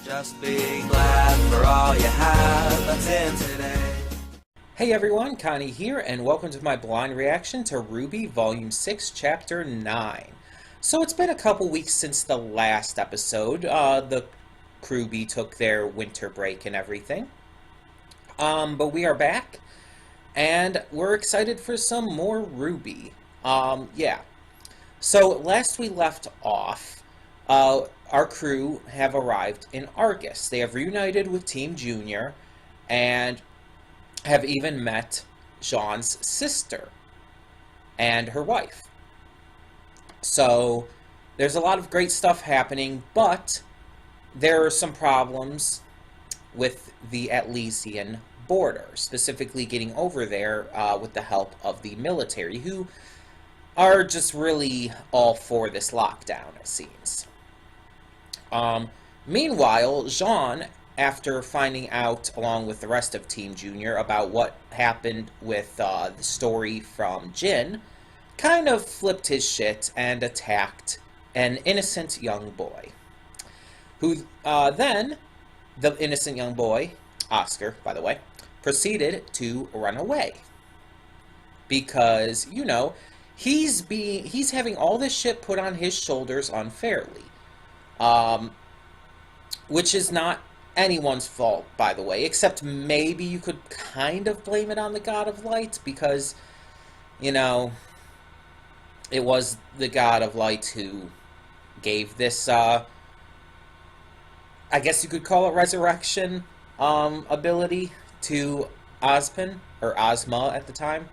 Just be glad for all you have that's in today. Hey everyone, Connie here, and welcome to my blind reaction to RWBY Vol6 Chapter 9. So it's been a couple weeks since the last episode. The RWBY took their winter break and everything. But we are back, and we're excited for some more RWBY. Yeah. So last we left off, our crew have arrived in Argus. They have reunited with Team Junior, and have even met Jean's sister and her wife. So there's a lot of great stuff happening, but there are some problems with the Atlesian border, specifically getting over there with the help of the military, who are just really all for this lockdown, it seems. Meanwhile, Jean, after finding out, along with the rest of Team Junior, about what happened with the story from Jin, kind of flipped his shit and attacked an innocent young boy. Who then, the innocent young boy, Oscar, by the way, proceeded to run away. Because, you know, he's having all this shit put on his shoulders unfairly. Which is not anyone's fault, by the way, except maybe you could kind of blame it on the God of Light, because, you know, it was the God of Light who gave this, I guess you could call it resurrection, ability to Ozpin, or Ozma at the time.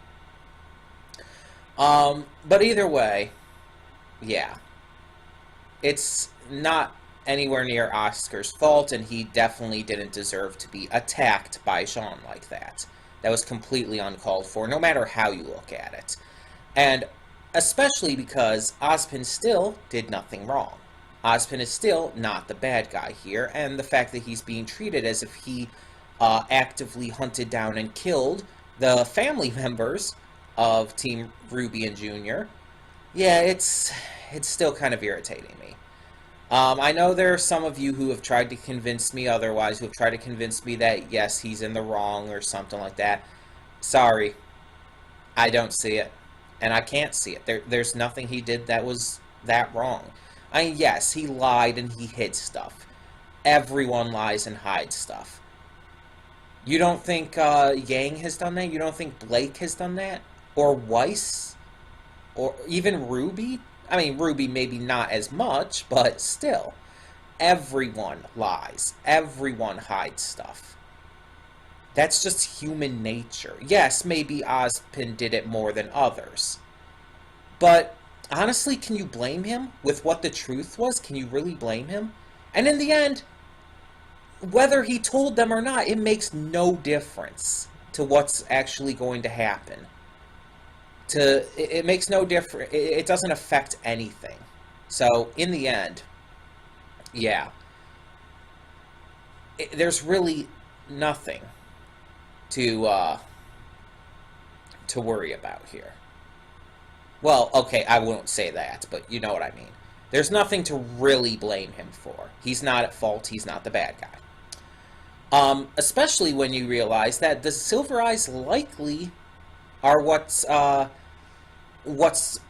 But either way, yeah, it's not anywhere near Oscar's fault, and he definitely didn't deserve to be attacked by Jean like that. That was completely uncalled for, no matter how you look at it. And especially because Ozpin still did nothing wrong. Ozpin is still not the bad guy here, and the fact that he's being treated as if he actively hunted down and killed the family members of Team RWBY and Junior, yeah, it's still kind of irritating me. I know there are some of you who have tried to convince me otherwise, who have tried to convince me that, yes, he's in the wrong or something like that. Sorry. I don't see it. And I can't see it. There's nothing he did that was that wrong. I mean, yes, he lied and he hid stuff. Everyone lies and hides stuff. You don't think Yang has done that? You don't think Blake has done that? Or Weiss? Or even RWBY? I mean, RWBY maybe not as much, but still. Everyone lies. Everyone hides stuff. That's just human nature. Yes, maybe Ozpin did it more than others. But, honestly, can you blame him with what the truth was? Can you really blame him? And in the end, whether he told them or not, it makes no difference to what's actually going to happen. It makes no difference. It doesn't affect anything. So, in the end, yeah. There's really nothing to worry about here. Well, okay, I won't say that, but you know what I mean. There's nothing to really blame him for. He's not at fault. He's not the bad guy. Especially when you realize that the Silver Eyes likely are what's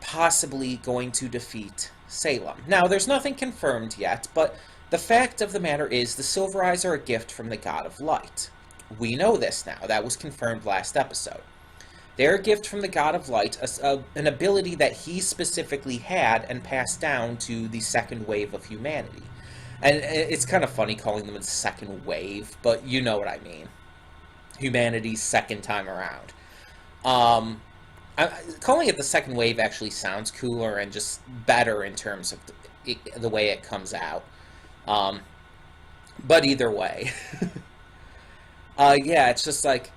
possibly going to defeat Salem. Now, there's nothing confirmed yet, but the fact of the matter is the Silver Eyes are a gift from the God of Light. We know this now. That was confirmed last episode. They're a gift from the God of Light, an ability that he specifically had and passed down to the second wave of humanity. And it's kind of funny calling them the second wave, but you know what I mean. Humanity's second time around. Calling it the second wave actually sounds cooler and just better in terms of the way it comes out. But either way. Yeah, it's just like,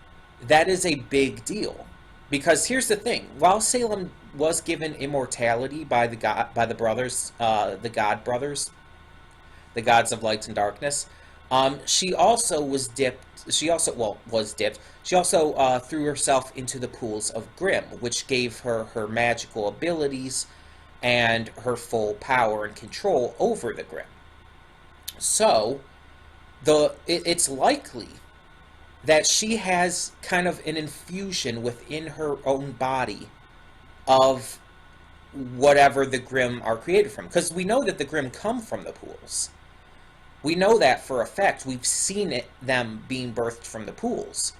that is a big deal. Because here's the thing. While Salem was given immortality by the God brothers, the God brothers, the gods of light and darkness, she also was dipped. She also threw herself into the pools of Grimm, which gave her her magical abilities and her full power and control over the Grimm. So, it's likely that she has kind of an infusion within her own body of whatever the Grimm are created from. Because we know that the Grimm come from the pools. We know that for a fact. We've seen them being birthed from the pools.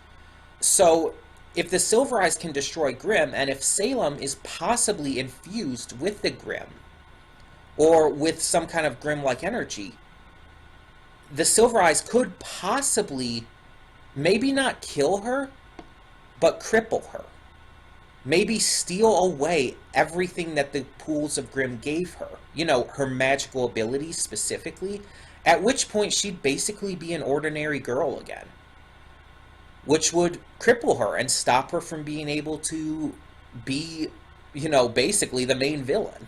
So, if the Silver Eyes can destroy Grimm, and if Salem is possibly infused with the Grimm, or with some kind of Grimm-like energy, the Silver Eyes could possibly, maybe not kill her, but cripple her. Maybe steal away everything that the pools of Grimm gave her. You know, her magical abilities specifically. At which point she'd basically be an ordinary girl again. Which would cripple her and stop her from being able to be, you know, basically the main villain.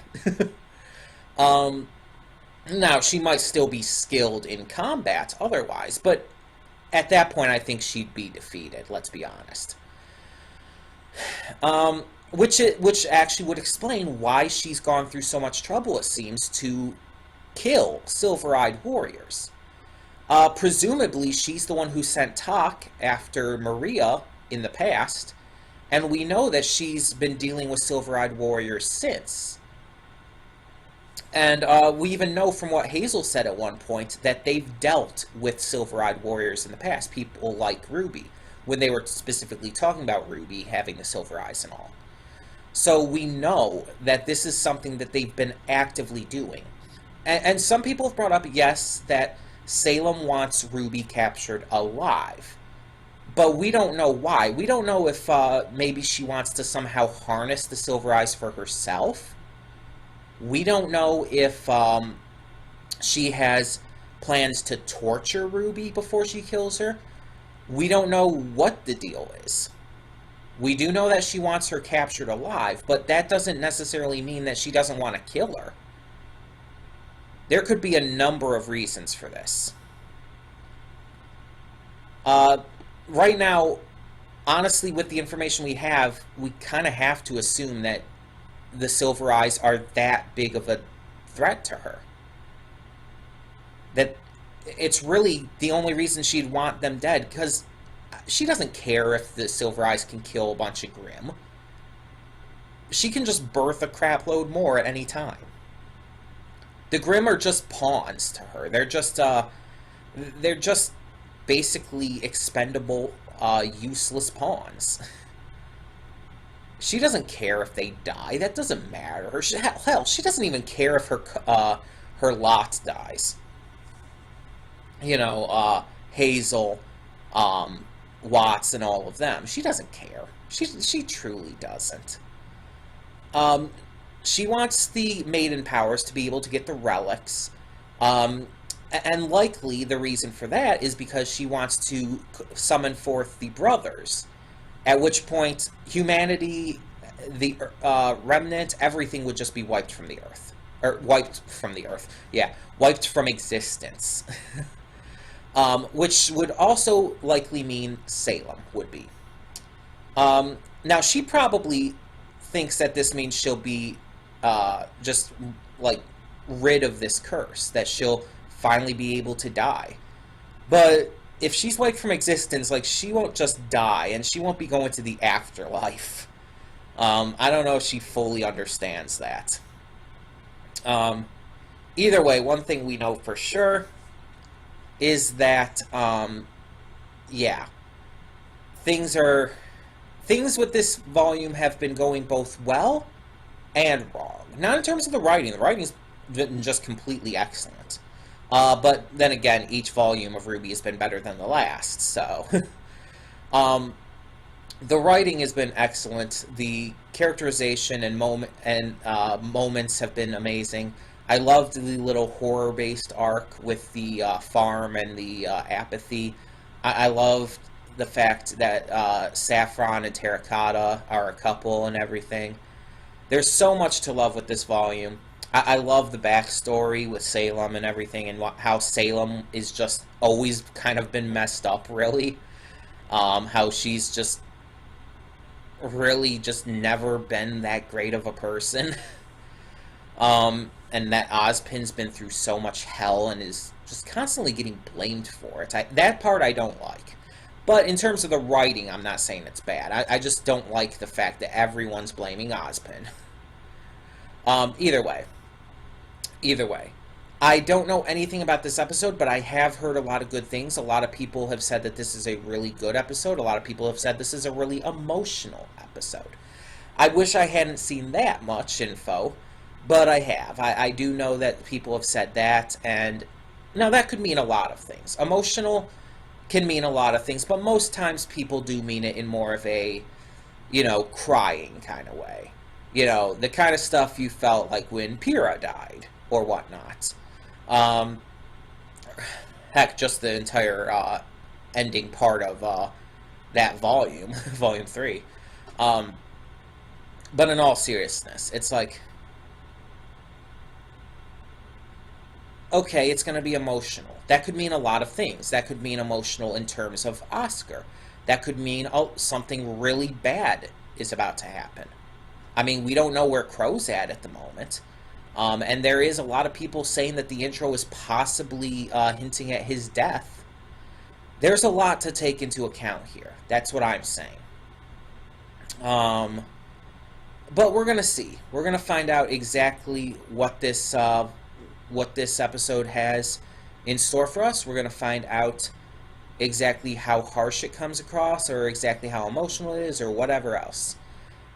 Now, she might still be skilled in combat otherwise, but at that point I think she'd be defeated, let's be honest. Which actually would explain why she's gone through so much trouble, it seems, to kill Silver-Eyed warriors. Presumably, she's the one who sent Tak after Maria in the past, and we know that she's been dealing with Silver-Eyed warriors since. And we even know from what Hazel said at one point that they've dealt with Silver-Eyed warriors in the past, people like RWBY, when they were specifically talking about RWBY having the Silver Eyes and all. So we know that this is something that they've been actively doing. And some people have brought up, yes, that Salem wants RWBY captured alive. But we don't know why. We don't know if maybe she wants to somehow harness the Silver Eyes for herself. We don't know if she has plans to torture RWBY before she kills her. We don't know what the deal is. We do know that she wants her captured alive, but that doesn't necessarily mean that she doesn't want to kill her. There could be a number of reasons for this. Right now, honestly, with the information we have, we kind of have to assume that the Silver Eyes are that big of a threat to her. That it's really the only reason she'd want them dead, because she doesn't care if the Silver Eyes can kill a bunch of Grimm. She can just birth a crapload more at any time. The Grimm are just pawns to her. They're just basically expendable, useless pawns. She doesn't care if they die. That doesn't matter. Hell, she doesn't even care if her lot dies. You know, Hazel, Watts, and all of them. She doesn't care. She truly doesn't. She wants the Maiden powers to be able to get the relics. And likely the reason for that is because she wants to summon forth the brothers. At which point, humanity, the remnant, everything would just be wiped from the earth. Or wiped from the earth. Yeah, wiped from existence. Which would also likely mean Salem would be. Now, she probably thinks that this means she'll be just, like, rid of this curse. That she'll finally be able to die. But if she's wiped from existence, like, she won't just die, and she won't be going to the afterlife. I don't know if she fully understands that. Either way, one thing we know for sure is that, yeah, things with this volume have been going both well and wrong. Not in terms of the writing. The writing's been just completely excellent. But then again, each volume of RWBY has been better than the last, so... the writing has been excellent. The characterization and moments have been amazing. I loved the little horror-based arc with the farm and the apathy. I loved the fact that Saffron and Terracotta are a couple and everything. There's so much to love with this volume. I love the backstory with Salem and everything, and how Salem is just always kind of been messed up, really. How she's just really just never been that great of a person. And that Ozpin's been through so much hell and is just constantly getting blamed for it. That part I don't like. But in terms of the writing, I'm not saying it's bad. I just don't like the fact that everyone's blaming Ozpin. Either way. Either way. I don't know anything about this episode, but I have heard a lot of good things. A lot of people have said that this is a really good episode. A lot of people have said this is a really emotional episode. I wish I hadn't seen that much info, but I have. I do know that people have said that, and now that could mean a lot of things. Emotional can mean a lot of things, but most times people do mean it in more of a, crying kind of way. The kind of stuff you felt like when Pyrrha died, or whatnot. Heck, just the entire ending part of that volume, volume 3. But in all seriousness, it's like, okay, it's going to be emotional. That could mean a lot of things. That could mean emotional in terms of Oscar. That could mean, something really bad is about to happen. I mean, we don't know where Crow's at the moment. And there is a lot of people saying that the intro is possibly hinting at his death. There's a lot to take into account here. That's what I'm saying. But we're going to see. We're going to find out exactly what this episode has in store for us. We're going to find out exactly how harsh it comes across, or exactly how emotional it is, or whatever else.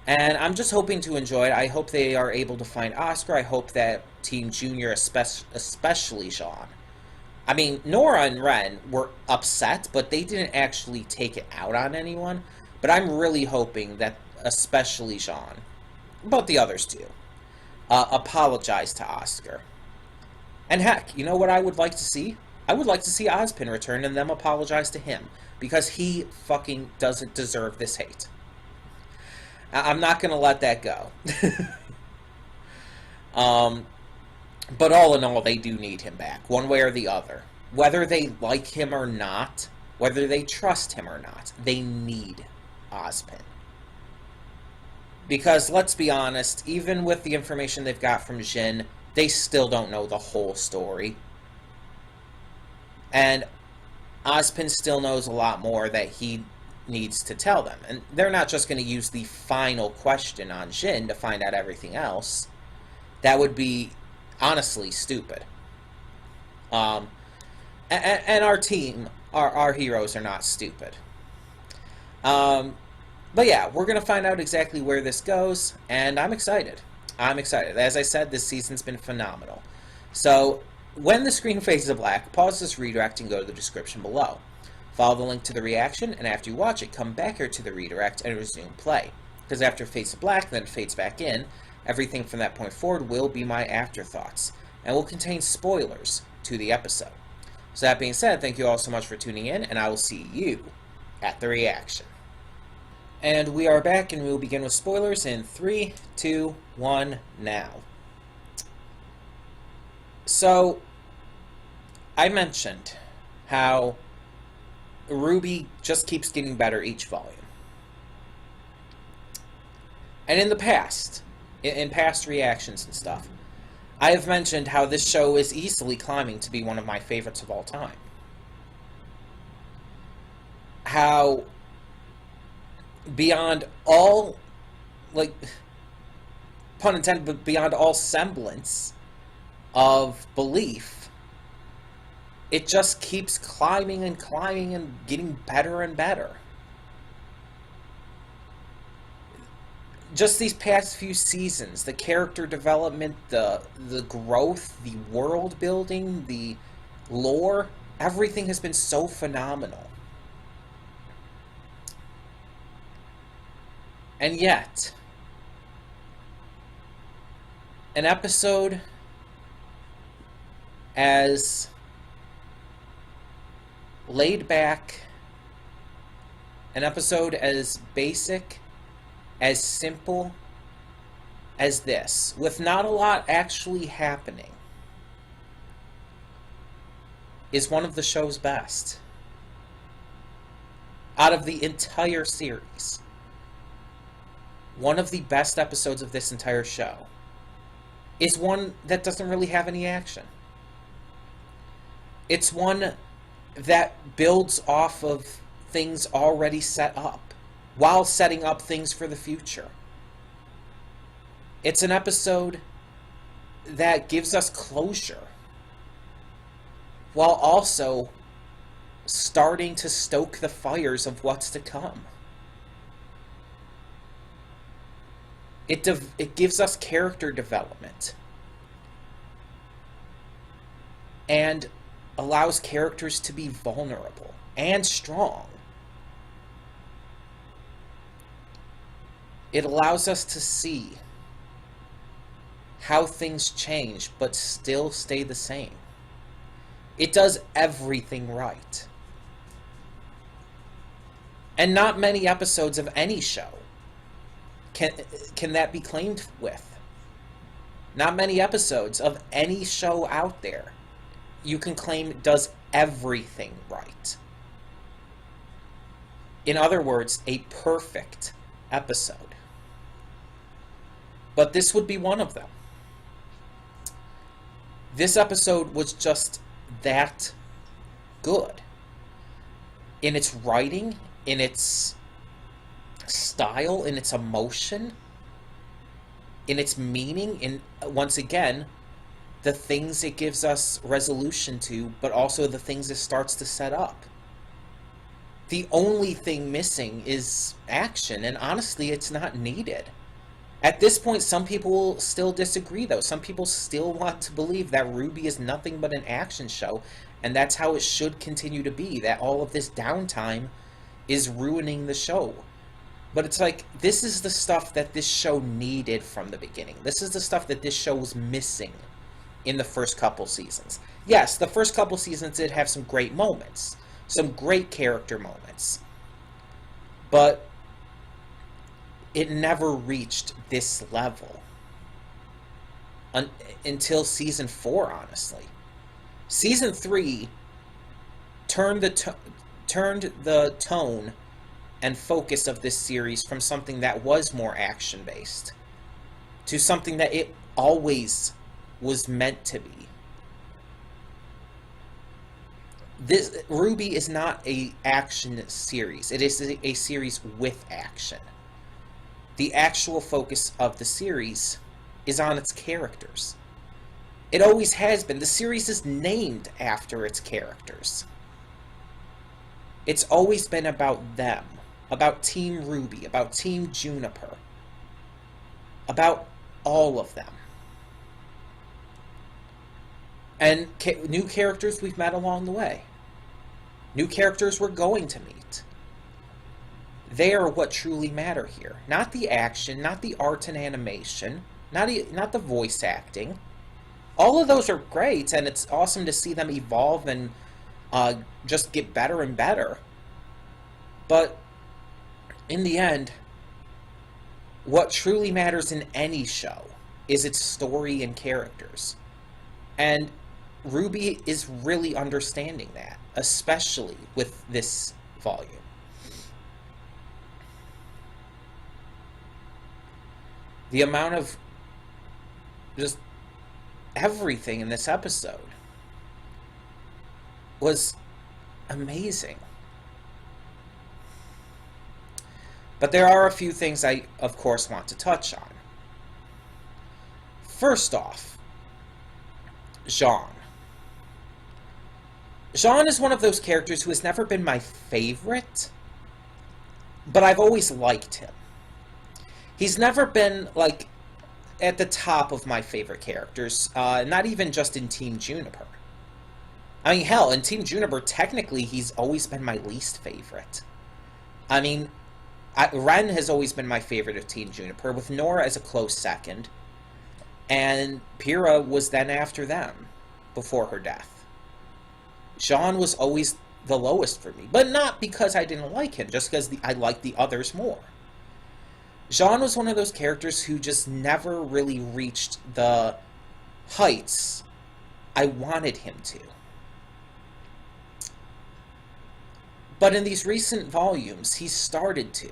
And I'm just hoping to enjoy it. I hope they are able to find Oscar. I hope that Team Junior, especially Sean. I mean, Nora and Ren were upset, but they didn't actually take it out on anyone. But I'm really hoping that especially Sean, but the others too, apologize to Oscar. And heck, you know what I would like to see? I would like to see Ozpin return and them apologize to him, because he fucking doesn't deserve this hate. I'm not going to let that go. But all in all, they do need him back, one way or the other. Whether they like him or not, whether they trust him or not, they need Ozpin. Because, let's be honest, even with the information they've got from Jin, they still don't know the whole story. And Ozpin still knows a lot more that he needs to tell them. And they're not just going to use the final question on Jin to find out everything else. That would be, honestly, stupid. And our team, our heroes are not stupid. But yeah, we're going to find out exactly where this goes, and I'm excited. I'm excited. As I said, this season's been phenomenal. So, when the screen fades to black, pause this redirect and go to the description below. Follow the link to the reaction, and after you watch it, come back here to the redirect and resume play. Because after it fades to black, then it fades back in, everything from that point forward will be my afterthoughts, and will contain spoilers to the episode. So that being said, thank you all so much for tuning in, and I will see you at the reaction. And we are back, and we will begin with spoilers in 3, 2, 1, now. So, I mentioned how RWBY just keeps getting better each volume. And in the past, in past reactions and stuff, I have mentioned how this show is easily climbing to be one of my favorites of all time. How beyond all, like, pun intended, but beyond all semblance of belief, it just keeps climbing and climbing and getting better and better. Just these past few seasons, the character development, the growth, the world building, the lore, everything has been so phenomenal. And yet, an episode as laid back, an episode as basic, as simple as this, with not a lot actually happening, is one of the show's best. Out of the entire series, one of the best episodes of this entire show is one that doesn't really have any action. It's one that builds off of things already set up, while setting up things for the future. It's an episode that gives us closure, while also starting to stoke the fires of what's to come. It gives us character development and allows characters to be vulnerable and strong. It allows us to see how things change but still stay the same. It does everything right. And not many episodes of any show can that be claimed with. Not many episodes of any show out there you can claim does everything right. In other words, a perfect episode. But this would be one of them. This episode was just that good. In its writing, in its style, in its emotion, in its meaning, in, once again, the things it gives us resolution to, but also the things it starts to set up. The only thing missing is action, and honestly, it's not needed. At this point, some people will still disagree, though. Some people still want to believe that RWBY is nothing but an action show, and that's how it should continue to be, that all of this downtime is ruining the show. But it's like, this is the stuff that this show needed from the beginning. This is the stuff that this show was missing in the first couple seasons. Yes, the first couple seasons did have some great moments, some great character moments, but it never reached this level until season 4, honestly. Season 3 turned the tone and focus of this series from something that was more action-based to something that it always was meant to be. This RWBY is not an action series. It is a series with action. The actual focus of the series is on its characters. It always has been. The series is named after its characters. It's always been about them, about Team RWBY, about Team Juniper, about all of them. And new characters we've met along the way. New characters we're going to meet. They are what truly matter here. Not the action, not the art and animation, not the voice acting. All of those are great, and it's awesome to see them evolve and just get better and better. But in the end, what truly matters in any show is its story and characters. And RWBY is really understanding that, especially with this volume. The amount of just everything in this episode was amazing. But there are a few things I, of course, want to touch on. First off, Jean. Jean is one of those characters who has never been my favorite, but I've always liked him. He's never been, like, at the top of my favorite characters, not even just in Team Juniper. I mean, hell, in Team Juniper, technically, he's always been my least favorite. I mean, Ren has always been my favorite of Team Juniper, with Nora as a close second, and Pyrrha was then after them, before her death. Jean was always the lowest for me, but not because I didn't like him, just because I liked the others more. Jean was one of those characters who just never really reached the heights I wanted him to. But in these recent volumes, he's started to.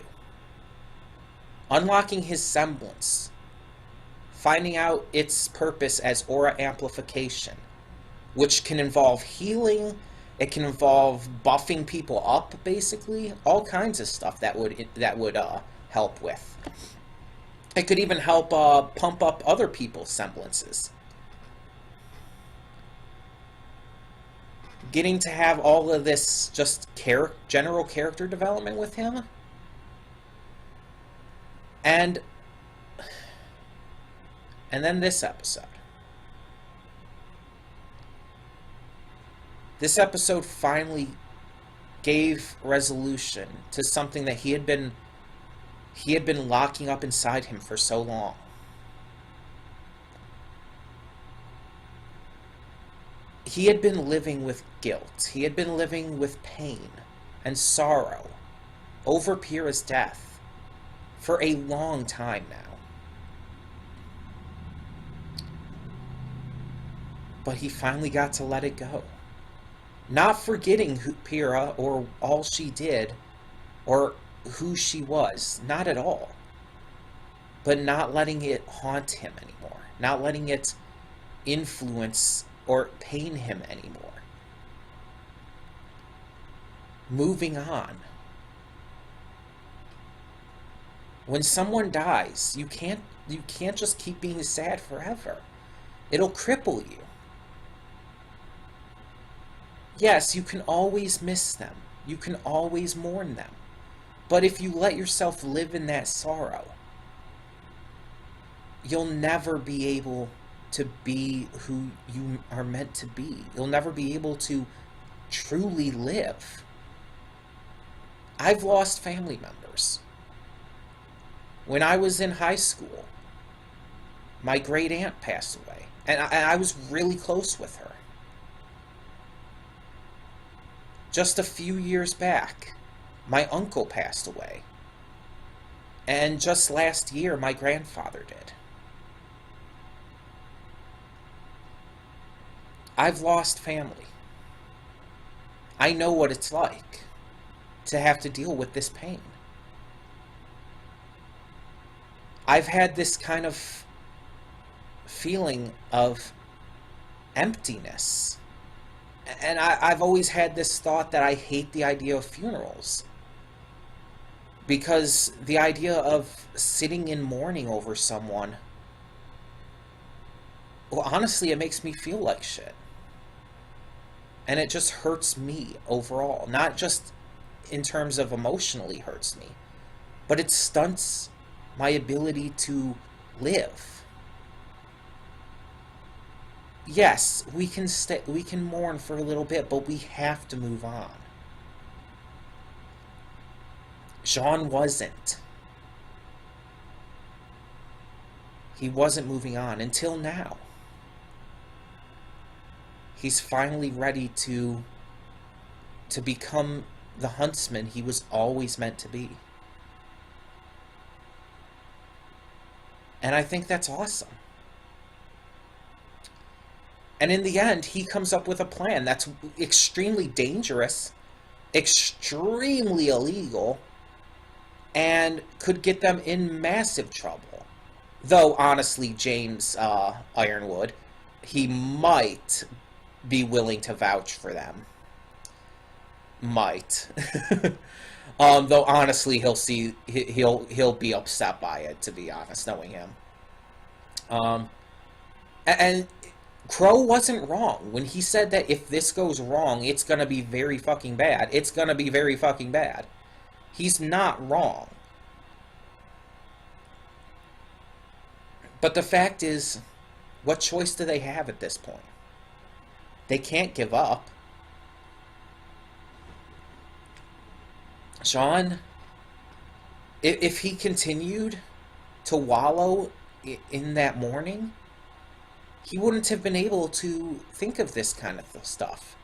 Unlocking his semblance. Finding out its purpose as aura amplification. which can involve healing. It can involve buffing people up, basically. All kinds of stuff that would help with. It could even help pump up other people's semblances. Getting to have all of this just general character development with him. And then this episode. This episode finally gave resolution to something that he had been locking up inside him for so long. He had been living with guilt. He had been living with pain and sorrow over Pyrrha's death for a long time now. But he finally got to let it go. Not forgetting Pyrrha or all she did or who she was. Not at all. But not letting it haunt him anymore. Not letting it influence or pain him anymore. Moving on. When someone dies, you can't just keep being sad forever. It'll cripple you. Yes, you can always miss them. You can always mourn them. But if you let yourself live in that sorrow, you'll never be able to be who you are meant to be. You'll never be able to truly live. I've lost family members. When I was in high school, my great aunt passed away, and I was really close with her. Just a few years back, my uncle passed away, and just last year, my grandfather did. I've lost family. I know what it's like to have to deal with this pain. I've had this kind of feeling of emptiness. And I've always had this thought that I hate the idea of funerals. Because the idea of sitting in mourning over someone, well, honestly, it makes me feel like shit. And it just hurts me overall. Not just in terms of emotionally hurts me, but it stunts my ability to live. Yes, we can mourn for a little bit, but we have to move on. Jean wasn't. He wasn't moving on until now. He's finally ready to become the huntsman he was always meant to be. And I think that's awesome. And in the end, he comes up with a plan that's extremely dangerous, extremely illegal, and could get them in massive trouble. Though, honestly, James Ironwood, he might be willing to vouch for them. Might. Though, honestly, he'll be upset by it, to be honest, knowing him. And Crow wasn't wrong when he said that if this goes wrong, it's gonna be very fucking bad. It's gonna be very fucking bad. He's not wrong. But the fact is, what choice do they have at this point? They can't give up. Jean, if he continued to wallow in that mourning, he wouldn't have been able to think of this kind of stuff.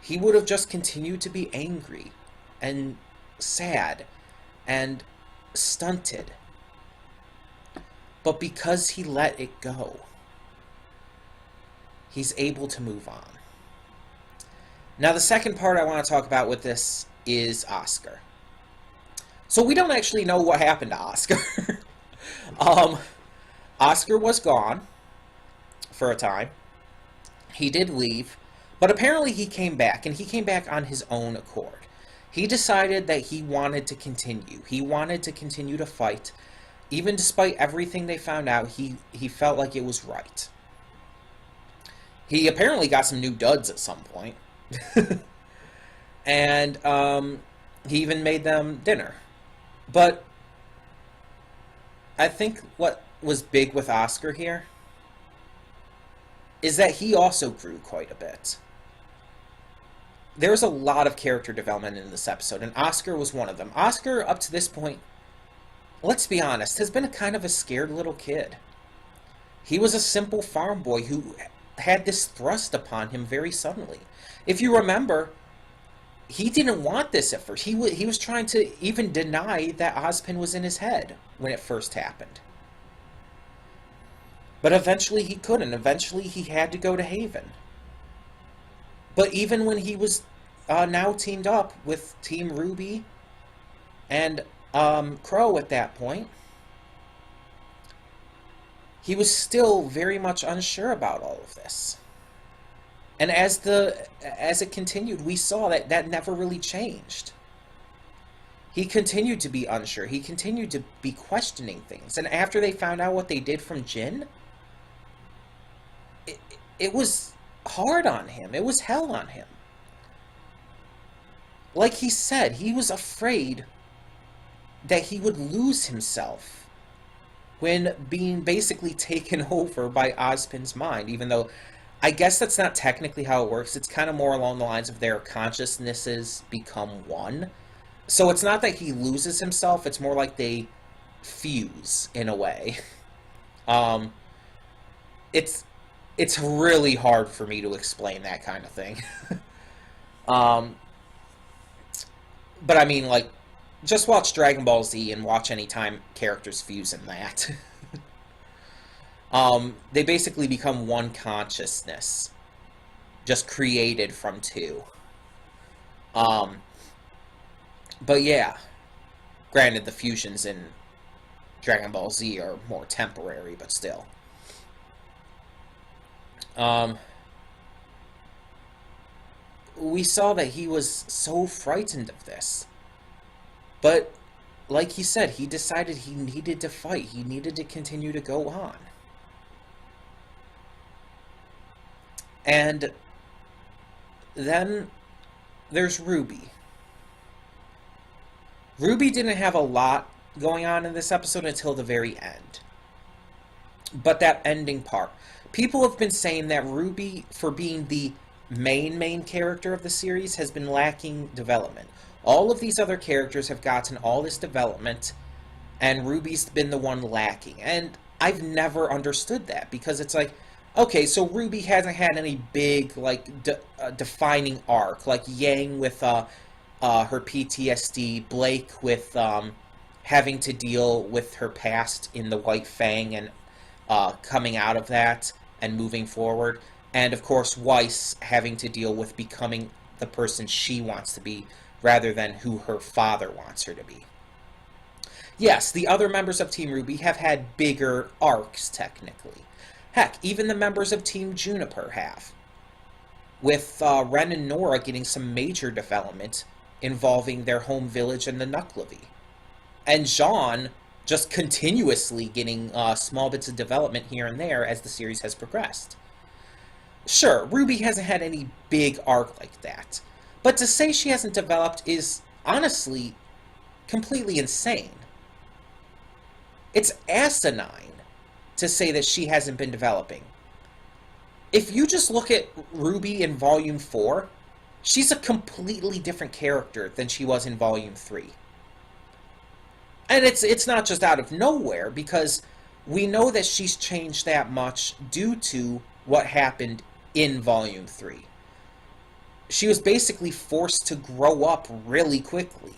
He would have just continued to be angry and sad and stunted. But because he let it go, he's able to move on. Now, the second part I want to talk about with this is Oscar. So we don't actually know what happened to Oscar. Oscar was gone for a time. He did leave, but apparently he came back, and he came back on his own accord. He decided that he wanted to continue. He wanted to continue to fight. Even despite everything they found out, he felt like it was right. He apparently got some new duds at some point. And he even made them dinner. But I think what was big with Oscar here is that he also grew quite a bit. There's a lot of character development in this episode, and Oscar was one of them. Oscar, up to this point, let's be honest, has been a kind of a scared little kid. He was a simple farm boy who had this thrust upon him very suddenly. If you remember, he didn't want this at first. He was trying to even deny that Ozpin was in his head when it first happened. But eventually he couldn't. Eventually he had to go to Haven. But even when he was now teamed up with Team RWBY and Crow at that point, he was still very much unsure about all of this. And as it continued, we saw that never really changed. He continued to be unsure. He continued to be questioning things. And after they found out what they did from Jin, it was hard on him. It was hell on him. Like he said, he was afraid that he would lose himself when being basically taken over by Ozpin's mind, even though I guess that's not technically how it works. It's kind of more along the lines of their consciousnesses become one. So it's not that he loses himself, it's more like they fuse in a way. It's really hard for me to explain that kind of thing. But I mean, like, just watch Dragon Ball Z and watch any time characters fuse in that. They basically become one consciousness, just created from two. But yeah, granted the fusions in Dragon Ball Z are more temporary, but still. We saw that he was so frightened of this. But, like he said, he decided he needed to fight. He needed to continue to go on. And then there's RWBY. RWBY didn't have a lot going on in this episode until the very end. But that ending part. People have been saying that RWBY, for being the main character of the series, has been lacking development. All of these other characters have gotten all this development, and RWBY's been the one lacking. And I've never understood that, because it's like, okay, so RWBY hasn't had any big, like, defining arc, like Yang with her PTSD, Blake with having to deal with her past in the White Fang and coming out of that and moving forward, and of course Weiss having to deal with becoming the person she wants to be rather than who her father wants her to be. Yes, the other members of Team RWBY have had bigger arcs, technically. Heck, even the members of Team Juniper have, with Ren and Nora getting some major development involving their home village and the Nuclevi. And Jean just continuously getting small bits of development here and there as the series has progressed. Sure, RWBY hasn't had any big arc like that, but to say she hasn't developed is, honestly, completely insane. It's asinine to say that she hasn't been developing. If you just look at RWBY in Volume 4, she's a completely different character than she was in Volume 3. And it's not just out of nowhere, because we know that she's changed that much due to what happened in Volume 3. She was basically forced to grow up really quickly,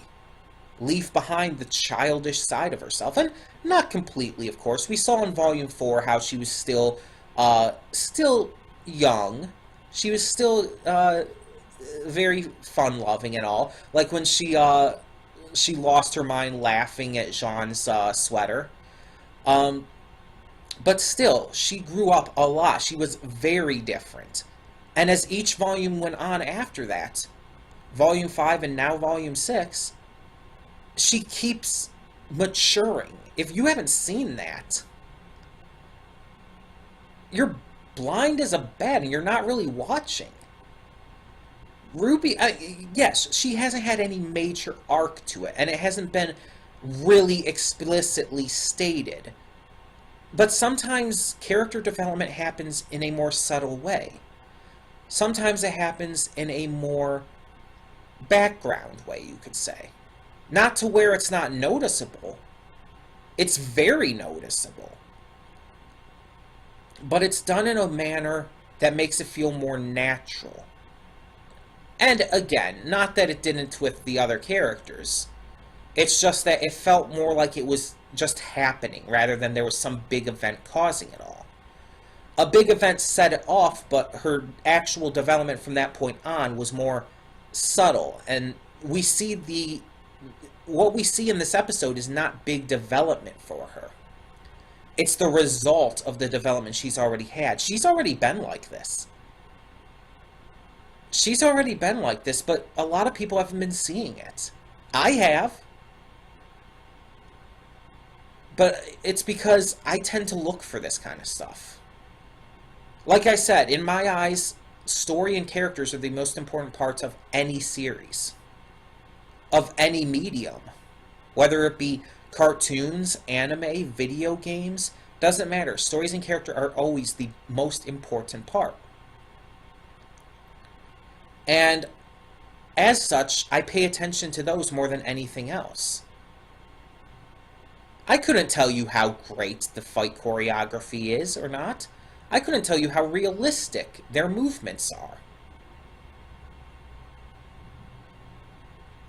leave behind the childish side of herself. And not completely, of course. We saw in Volume 4 how she was still young. She was still very fun-loving and all. Like when she lost her mind laughing at Jean's sweater. But still, she grew up a lot. She was very different And as each volume went on after that, Volume 5 and now Volume 6, she keeps maturing. If you haven't seen that, you're blind as a bat and you're not really watching. RWBY, yes, she hasn't had any major arc to it, and it hasn't been really explicitly stated. But sometimes character development happens in a more subtle way. Sometimes it happens in a more background way, you could say. Not to where it's not noticeable. It's very noticeable. But it's done in a manner that makes it feel more natural. And again, not that it didn't with the other characters. It's just that it felt more like it was just happening rather than there was some big event causing it all. A big event set it off, but her actual development from that point on was more subtle. And we see what we see in this episode is not big development for her. It's the result of the development she's already had. She's already been like this. She's already been like this, but a lot of people haven't been seeing it. I have. But it's because I tend to look for this kind of stuff. Like I said, in my eyes, story and characters are the most important parts of any series. Of any medium. Whether it be cartoons, anime, video games, doesn't matter. Stories and character are always the most important part. And as such, I pay attention to those more than anything else. I couldn't tell you how great the fight choreography is or not. I couldn't tell you how realistic their movements are.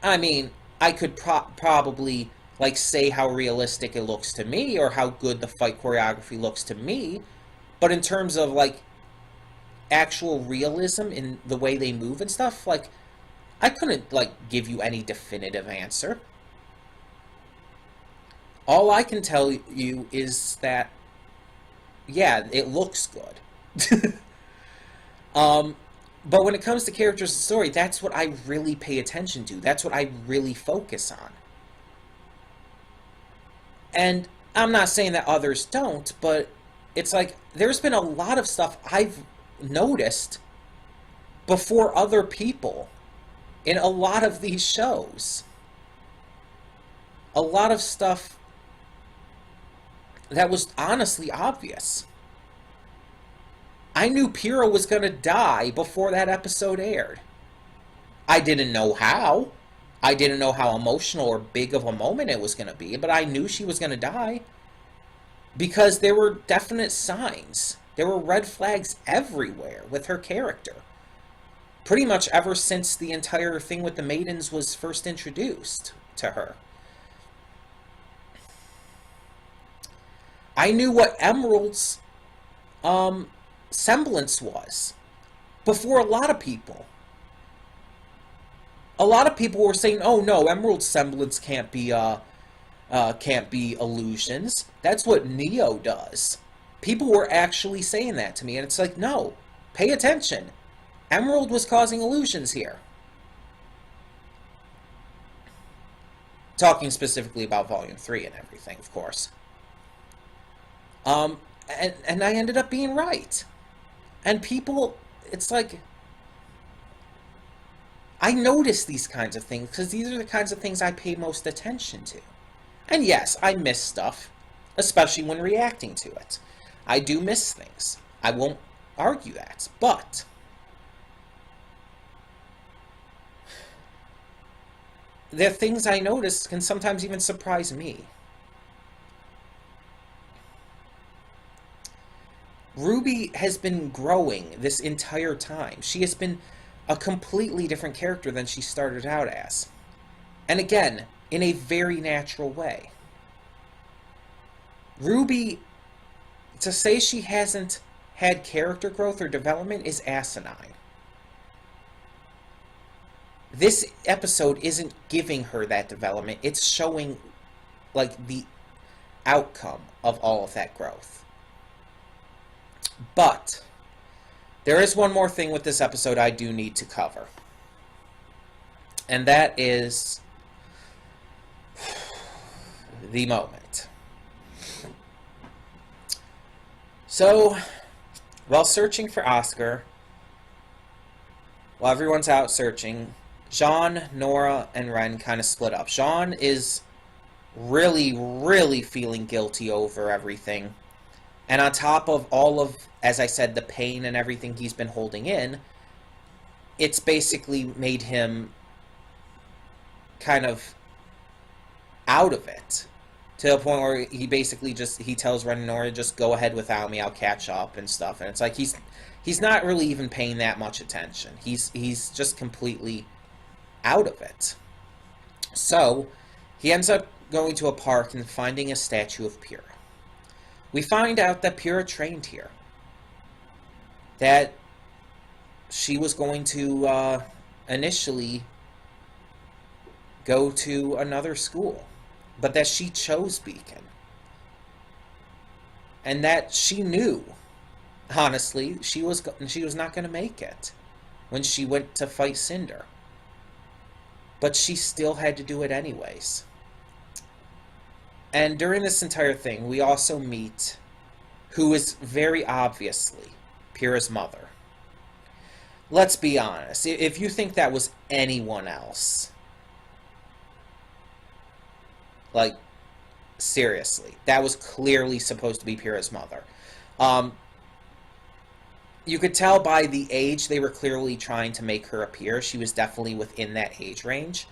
I mean, I could probably, like, say how realistic it looks to me or how good the fight choreography looks to me, but in terms of, like, actual realism in the way they move and stuff, like, I couldn't, like, give you any definitive answer. All I can tell you is that, yeah, it looks good. But when it comes to characters and story, that's what I really pay attention to. That's what I really focus on. And I'm not saying that others don't, but it's like, there's been a lot of stuff I've noticed before other people in a lot of these shows. A lot of stuff that was honestly obvious. I knew Pyrrha was going to die before that episode aired. I didn't know how. I didn't know how emotional or big of a moment it was going to be, but I knew she was going to die. Because there were definite signs. There were red flags everywhere with her character. Pretty much ever since the entire thing with the maidens was first introduced to her. I knew what Emerald's semblance was before a lot of people. A lot of people were saying, "Oh no, Emerald's semblance can't be illusions. That's what Neo does." People were actually saying that to me, and it's like, no, pay attention. Emerald was causing illusions here. Talking specifically about Volume 3 and everything, of course. And I ended up being right. And people, it's like, I notice these kinds of things because these are the kinds of things I pay most attention to. And yes, I miss stuff, especially when reacting to it. I do miss things. I won't argue that. But the things I notice can sometimes even surprise me. RWBY has been growing this entire time. She has been a completely different character than she started out as. And again, in a very natural way. RWBY, to say she hasn't had character growth or development is asinine. This episode isn't giving her that development. It's showing, like, the outcome of all of that growth. But There is one more thing with this episode I do need to cover. And that is the moment. So, while searching for Oscar, while everyone's out searching, Jean, Nora, and Ren kind of split up. Jean is really feeling guilty over everything. And on top of all of, as I said, the pain and everything he's been holding in, it's basically made him kind of out of it. To the point where he basically he tells Ren and Nora, just go ahead without me, I'll catch up and stuff. And it's like he's not really even paying that much attention. He's just completely out of it. So, he ends up going to a park and finding a statue of Pyrrha. We find out that Pyrrha trained here. That she was going to initially go to another school, but that she chose Beacon. And that she knew, honestly, she was not going to make it when she went to fight Cinder. But she still had to do it anyways. And during this entire thing, we also meet who is very obviously Pyrrha's mother. Let's be honest. If you think that was anyone else, like, seriously, that was clearly supposed to be Pyrrha's mother. You could tell by the age they were clearly trying to make her appear. She was definitely within that age range.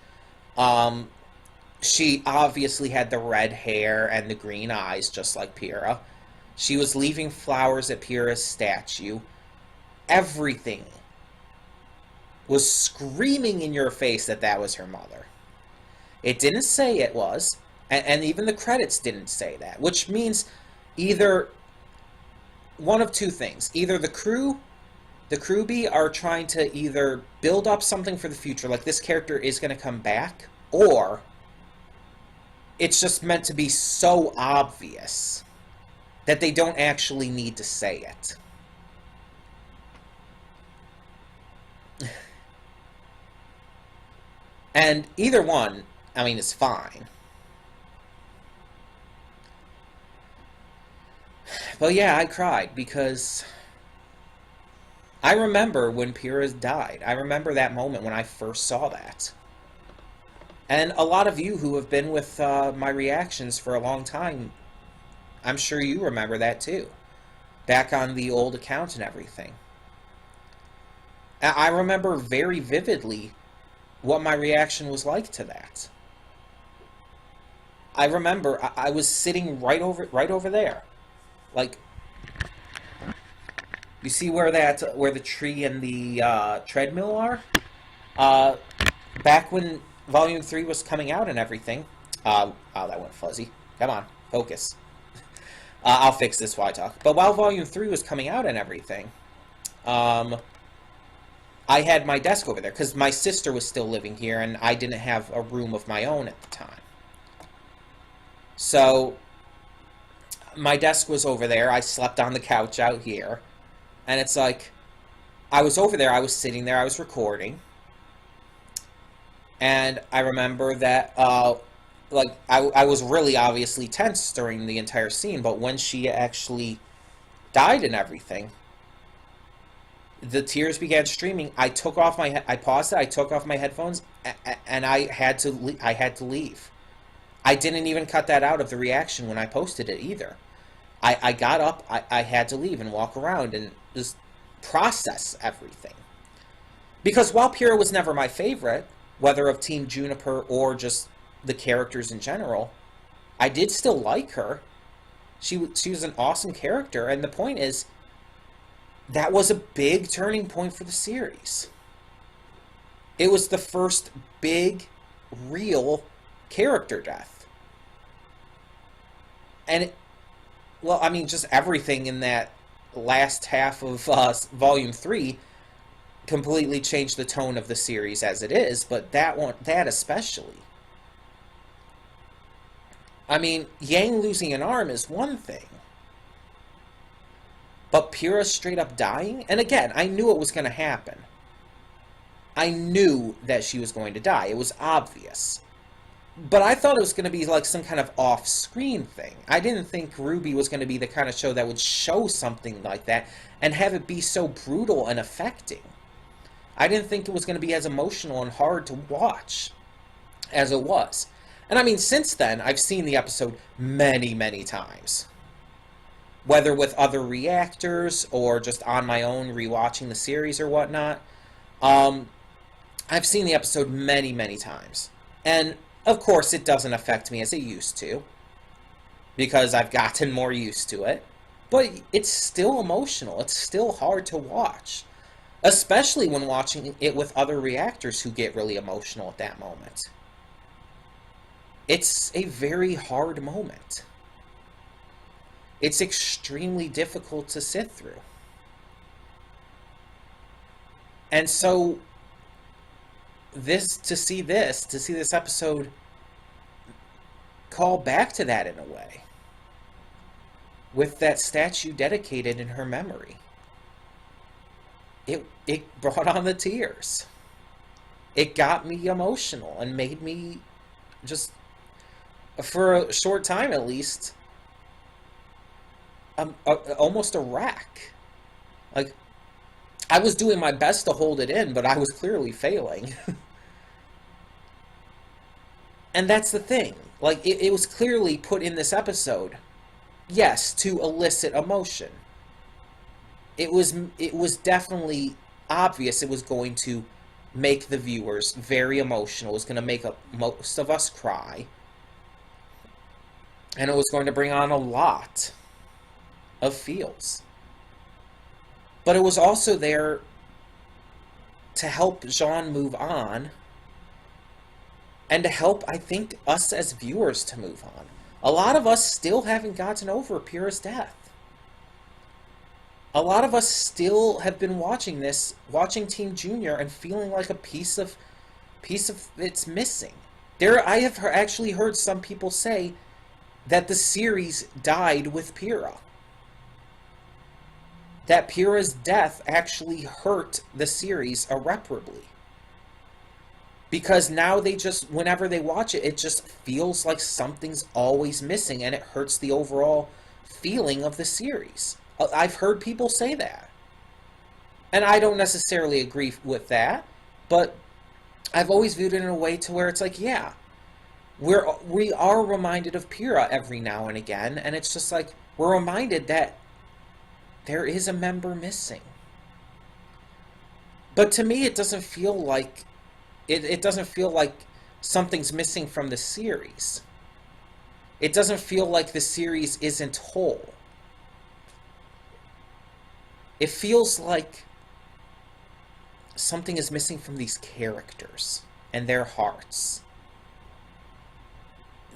She obviously had the red hair and the green eyes, just like Pyrrha. She was leaving flowers at Pyrrha's statue. Everything was screaming in your face that that was her mother. It didn't say it was, and even the credits didn't say that, which means either one of two things. Either the crewbie are trying to either build up something for the future, like this character is going to come back, or it's just meant to be so obvious that they don't actually need to say it. And either one, I mean, is fine. But yeah, I cried because I remember when Pyrrha died. I remember that moment when I first saw that. And a lot of you who have been with my reactions for a long time, I'm sure you remember that too. Back on the old account and everything. I remember very vividly what my reaction was like to that. I remember I was sitting right over there. Like, you see where the tree and the treadmill are? Back when Volume 3 was coming out and everything. Oh, that went fuzzy. Come on, focus. I'll fix this while I talk. But while Volume 3 was coming out and everything, I had my desk over there, because my sister was still living here, and I didn't have a room of my own at the time. So, my desk was over there. I slept on the couch out here. And it's like, I was over there, I was sitting there, I was recording. And I remember that, I was really obviously tense during the entire scene, but when she actually died and everything, the tears began streaming. I paused it, I took off my headphones, and I had to leave. I didn't even cut that out of the reaction when I posted it either. I got up, I had to leave and walk around and just process everything. Because while Pyrrha was never my favorite, whether of Team Juniper or just the characters in general, I did still like her. She was an awesome character, and the point is, that was a big turning point for the series. It was the first big, real character death. And, just everything in that last half of Volume 3 completely changed the tone of the series as it is, but that especially. Yang losing an arm is one thing. But Pyrrha straight up dying? And again, I knew it was going to happen. I knew that she was going to die. It was obvious. But I thought it was going to be like some kind of off-screen thing. I didn't think RWBY was going to be the kind of show that would show something like that and have it be so brutal and affecting. I didn't think it was going to be as emotional and hard to watch as it was. And I mean, since then, I've seen the episode many, many times. Whether with other reactors or just on my own rewatching the series or whatnot. I've seen the episode many, many times. And of course, it doesn't affect me as it used to, because I've gotten more used to it. But it's still emotional. It's still hard to watch, especially when watching it with other reactors who get really emotional at that moment. It's a very hard moment. It's extremely difficult to sit through. And so to see this episode call back to that in a way, with that statue dedicated in her memory, it brought on the tears. It got me emotional and made me just, for a short time at least, almost a wreck. Like, I was doing my best to hold it in, but I was clearly failing. And that's the thing. Like, it was clearly put in this episode, yes, to elicit emotion. It was definitely obvious it was going to make the viewers very emotional. It was going to make most of us cry. And it was going to bring on a lot of feels. But it was also there to help Jean move on, and to help, I think, us as viewers to move on. A lot of us still haven't gotten over Pyrrha's death. A lot of us still have been watching Team Junior, and feeling like a piece of it's missing. I have actually heard some people say that the series died with Pyrrha. That Pyrrha's death actually hurt the series irreparably. Because now whenever they watch it, it just feels like something's always missing, and it hurts the overall feeling of the series. I've heard people say that. And I don't necessarily agree with that, but I've always viewed it in a way to where it's like, yeah, we are reminded of Pyrrha every now and again, and it's just like, we're reminded that there is a member missing. But to me, it doesn't feel like it doesn't feel like something's missing from the series. It doesn't feel like the series isn't whole. It feels like something is missing from these characters and their hearts.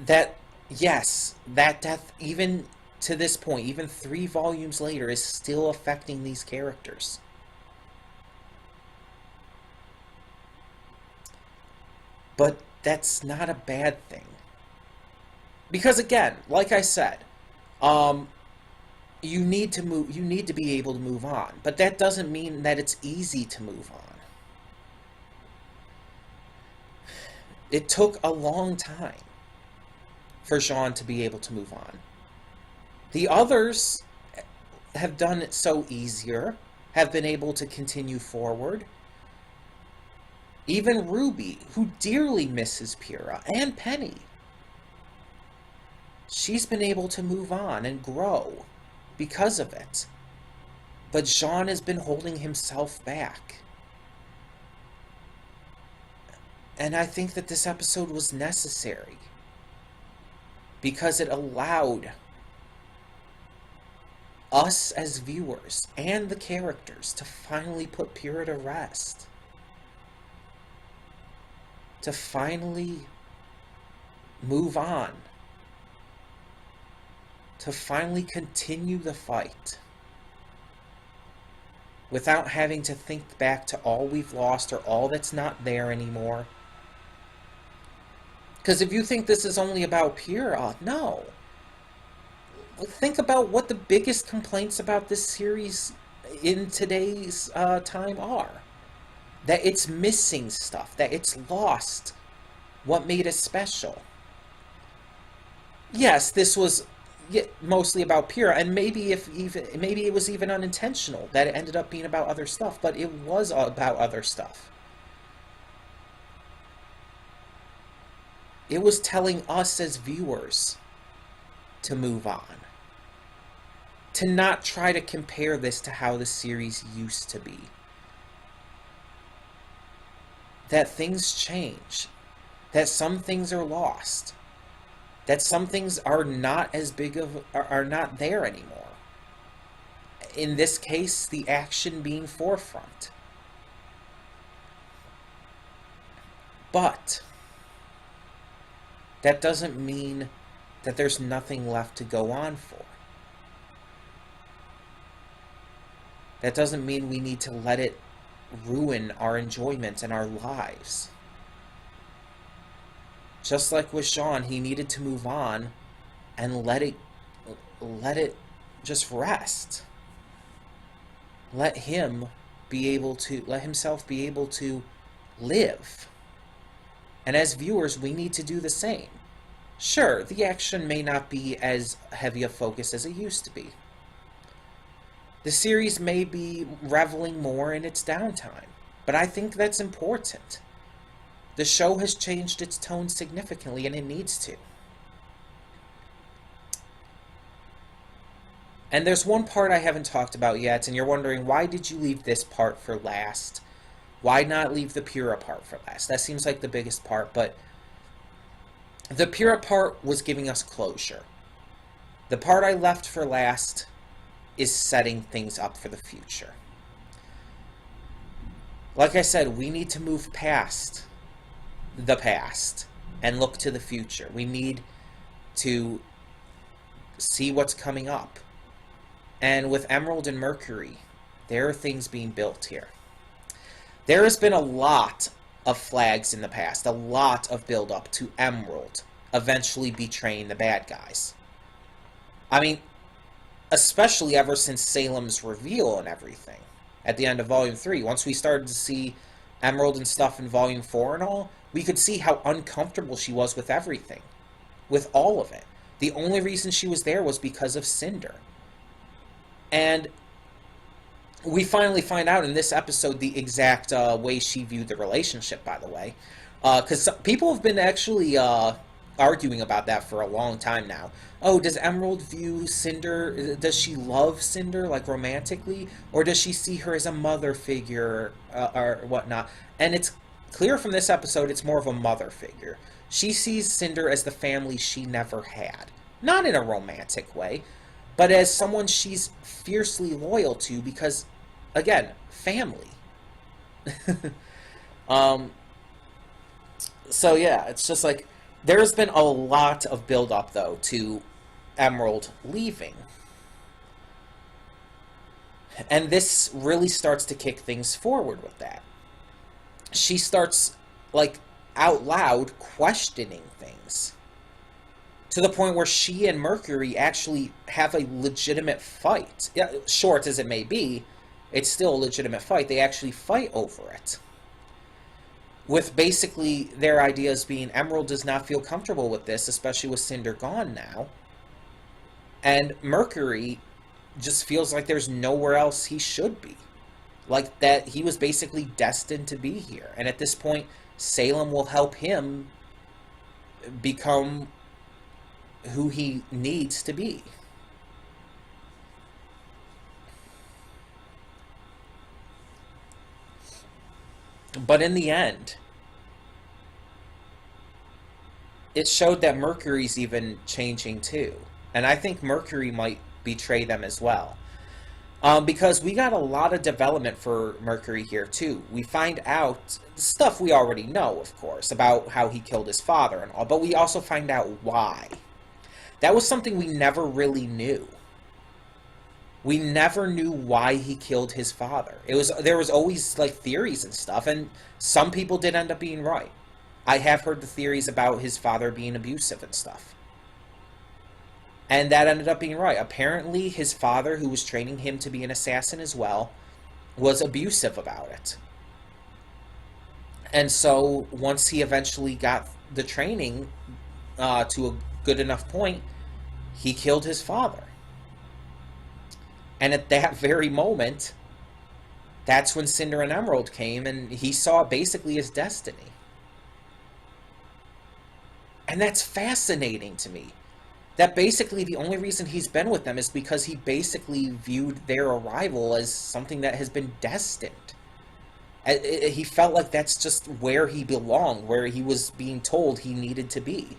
That, yes, that death, even to this point, even 3 volumes later, is still affecting these characters. But that's not a bad thing. Because again, like I said, you need to be able to move on. But that doesn't mean that it's easy to move on. It took a long time for Jean to be able to move on. The others have done it so easier, have been able to continue forward. Even RWBY, who dearly misses Pyrrha, and Penny, she's been able to move on and grow because of it. But Jean has been holding himself back. And I think that this episode was necessary, because it allowed us as viewers and the characters to finally put Pyrrha to rest. To finally move on. To finally continue the fight. Without having to think back to all we've lost or all that's not there anymore. Because if you think this is only about Pyrrha, no. think about what the biggest complaints about this series in today's time are. That it's missing stuff, that it's lost what made it special. Yes, this was mostly about Pyrrha, and maybe it was even unintentional that it ended up being about other stuff, but it was about other stuff. It was telling us as viewers to move on. To not try to compare this to how the series used to be. That things change. That some things are lost. That some things are not as big of, are not there anymore. In this case, the action being forefront. But that doesn't mean that there's nothing left to go on for. That doesn't mean we need to let it ruin our enjoyment and our lives. Just like with Sean, he needed to move on and let it just rest. Let himself be able to live. And as viewers, we need to do the same. Sure, the action may not be as heavy a focus as it used to be. The series may be reveling more in its downtime, but I think that's important. The show has changed its tone significantly, and it needs to. And there's one part I haven't talked about yet, and you're wondering, why did you leave this part for last? Why not leave the Pyrrha part for last? That seems like the biggest part, but the Pyrrha part was giving us closure. The part I left for last is setting things up for the future. Like I said, we need to move past the past and look to the future. We need to see what's coming up. And with Emerald and Mercury, there are things being built here. There has been a lot of flags in the past, a lot of build-up to Emerald eventually betraying the bad guys. I mean, especially ever since Salem's reveal and everything at the end of Volume 3. Once we started to see Emerald and stuff in Volume 4 and all, we could see how uncomfortable she was with everything. With all of it. The only reason she was there was because of Cinder. And we finally find out in this episode the exact way she viewed the relationship, by the way. Because people have been actually arguing about that for a long time now. Oh, does Emerald view Cinder, does she love Cinder, like, romantically? Or does she see her as a mother figure, or whatnot? And it's clear from this episode it's more of a mother figure. She sees Cinder as the family she never had. Not in a romantic way, but as someone she's fiercely loyal to because, again, family. So yeah, it's just like, there's been a lot of build-up, though, to Emerald leaving. And this really starts to kick things forward with that. She starts, like, out loud questioning things. To the point where she and Mercury actually have a legitimate fight. Yeah, short as it may be, it's still a legitimate fight. They actually fight over it. With basically their ideas being, Emerald does not feel comfortable with this, especially with Cinder gone now. And Mercury just feels like there's nowhere else he should be. Like that he was basically destined to be here. And at this point, Salem will help him become who he needs to be. But in the end, it showed that Mercury's even changing too. And I think Mercury might betray them as well. Because we got a lot of development for Mercury here too. We find out stuff we already know, of course, about how he killed his father and all, but we also find out why. That was something we never really knew. We never knew why he killed his father. There was always, like, theories and stuff, and some people did end up being right. I have heard the theories about his father being abusive and stuff. And that ended up being right. Apparently, his father, who was training him to be an assassin as well, was abusive about it. And so, once he eventually got the training to a good enough point, he killed his father. And at that very moment, that's when Cinder and Emerald came, and he saw basically his destiny. And that's fascinating to me. That basically the only reason he's been with them is because he basically viewed their arrival as something that has been destined. He felt like that's just where he belonged, where he was being told he needed to be.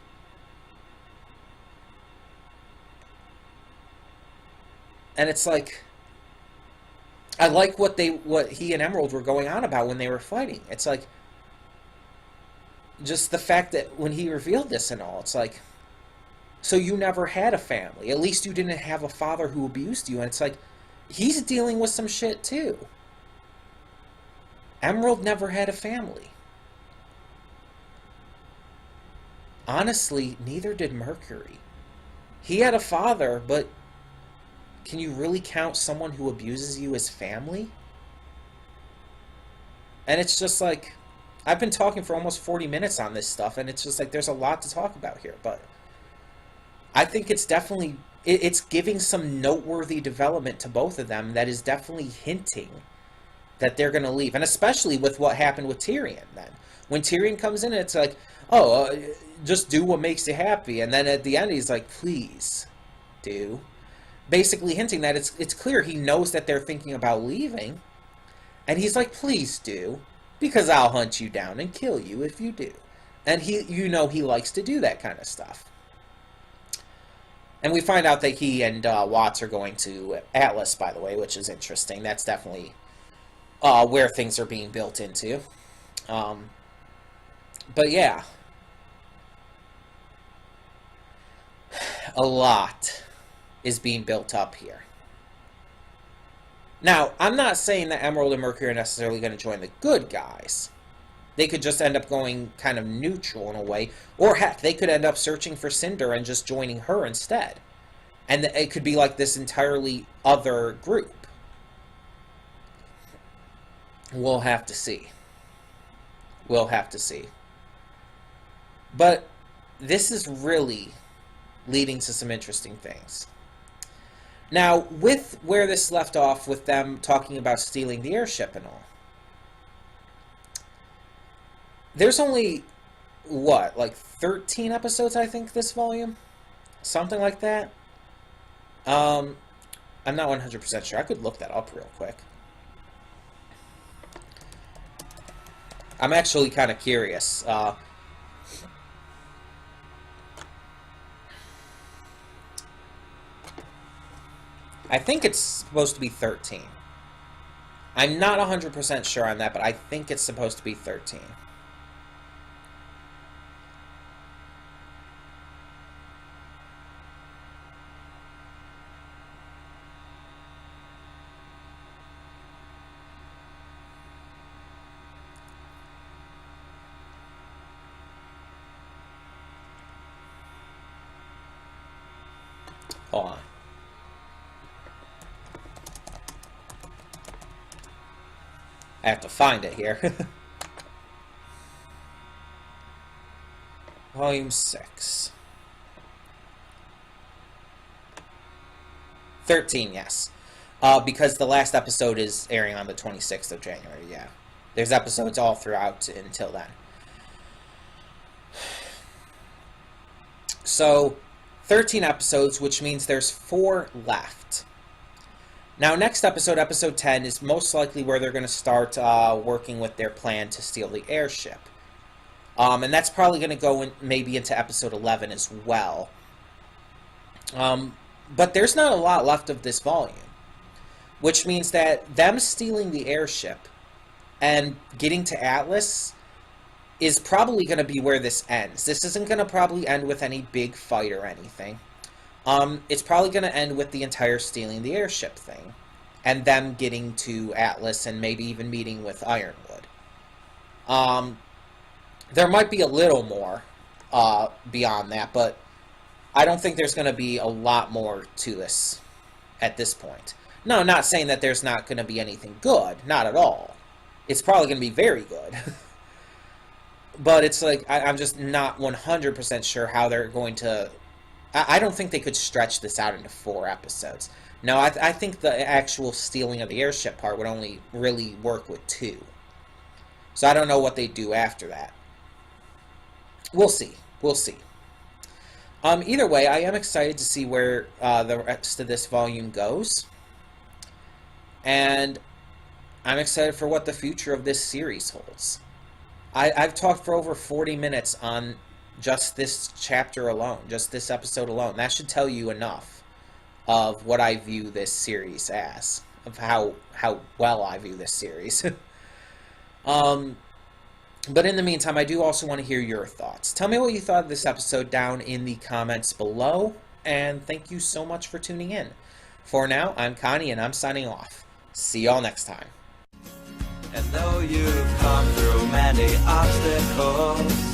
And it's like, I like what he and Emerald were going on about when they were fighting. It's like, just the fact that when he revealed this and all, it's like, so you never had a family. At least you didn't have a father who abused you. And it's like, he's dealing with some shit too. Emerald never had a family. Honestly, neither did Mercury. He had a father, but can you really count someone who abuses you as family? And it's just like, I've been talking for almost 40 minutes on this stuff, and it's just like, there's a lot to talk about here, but I think it's definitely, it's giving some noteworthy development to both of them that is definitely hinting that they're going to leave. And especially with what happened with Tyrion then. When Tyrion comes in, it's like, oh, just do what makes you happy. And then at the end, he's like, please do. Basically hinting that it's clear he knows that they're thinking about leaving. And he's like, please do. Because I'll hunt you down and kill you if you do. And he likes to do that kind of stuff. And we find out that he and Watts are going to Atlas, by the way, which is interesting. That's definitely where things are being built into. But yeah. A lot is being built up here. Now, I'm not saying that Emerald and Mercury are necessarily going to join the good guys. They could just end up going kind of neutral in a way. Or heck, they could end up searching for Cinder and just joining her instead. And it could be like this entirely other group. We'll have to see. We'll have to see. But this is really leading to some interesting things. Now, with where this left off with them talking about stealing the airship and all, there's only, what, like 13 episodes, I think, this volume? Something like that? I'm not 100% sure. I could look that up real quick. I'm actually kind of curious. I think it's supposed to be 13. I'm not 100% sure on that, but I think it's supposed to be 13. Hold on. I have to find it here. Volume 6. 13, yes. Because the last episode is airing on the 26th of January, yeah. There's episodes all throughout until then. So, 13 episodes, which means there's 4 left. Now, next episode, episode 10, is most likely where they're going to start working with their plan to steal the airship. And that's probably going to go maybe into episode 11 as well. But there's not a lot left of this volume. Which means that them stealing the airship and getting to Atlas is probably going to be where this ends. This isn't going to probably end with any big fight or anything. It's probably going to end with the entire stealing the airship thing. And them getting to Atlas and maybe even meeting with Ironwood. There might be a little more beyond that, but I don't think there's going to be a lot more to this at this point. No, not saying that there's not going to be anything good. Not at all. It's probably going to be very good. But it's like, I'm just not 100% sure how they're going to... I don't think they could stretch this out into 4 episodes. No, I think the actual stealing of the airship part would only really work with 2. So I don't know what they do after that. We'll see. We'll see. Either way, I am excited to see where the rest of this volume goes. And I'm excited for what the future of this series holds. I've talked for over 40 minutes on just this chapter alone, just this episode alone. That should tell you enough of what I view this series as, of how well I view this series. But in the meantime, I do also want to hear your thoughts. Tell me what you thought of this episode down in the comments below, and thank you so much for tuning in. For now, I'm Connie, and I'm signing off. See y'all next time. And though you've come through many obstacles,